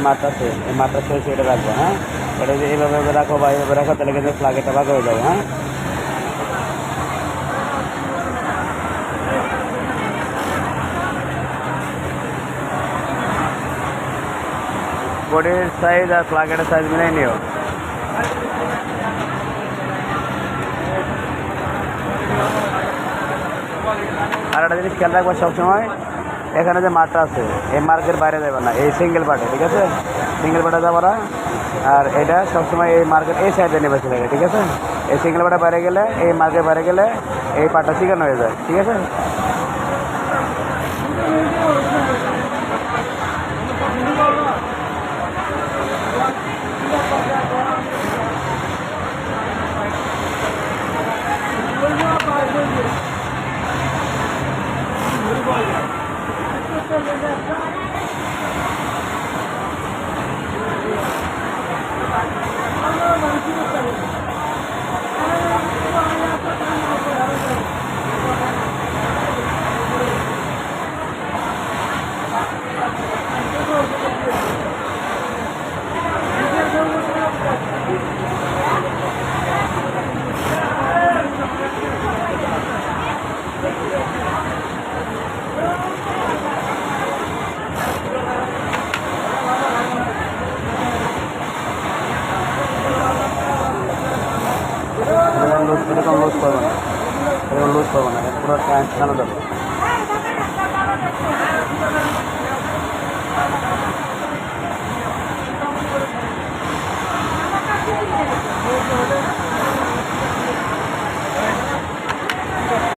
মাঠটা আছে, এই মাঠটা শেষে এটা রাখবো। হ্যাঁ, এটা যদি এইভাবে রাখো বা এইভাবে রাখো তাহলে কিন্তু ফ্ল্যাগেরটা ভাগ হয়ে যাবে। হ্যাঁ, বডির সাইজ আর ফ্ল্যাগের সাইজ মিলাই নিও। আর একটা জিনিস খেয়াল রাখবো সবসময়, এখানে যে মাঠটা আছে এই মার্কের বাইরে যাবে না, এই সিঙ্গেল পার্টে, ঠিক আছে? সিঙ্গেল পার্টে যাবো না। আর এটা সবসময় এই মার্কেট এই সাইডে নেবে ছেলেকে, ঠিক আছে? এই সিঙ্গেল পার্টে বাইরে গেলে, এই মার্কের বাইরে গেলে এই পার্টটা চিকেন হয়ে যায়, ঠিক আছে? এরকম লুজ করবো না, এরকম লুজ করবো না, পুরো টানো যাবে।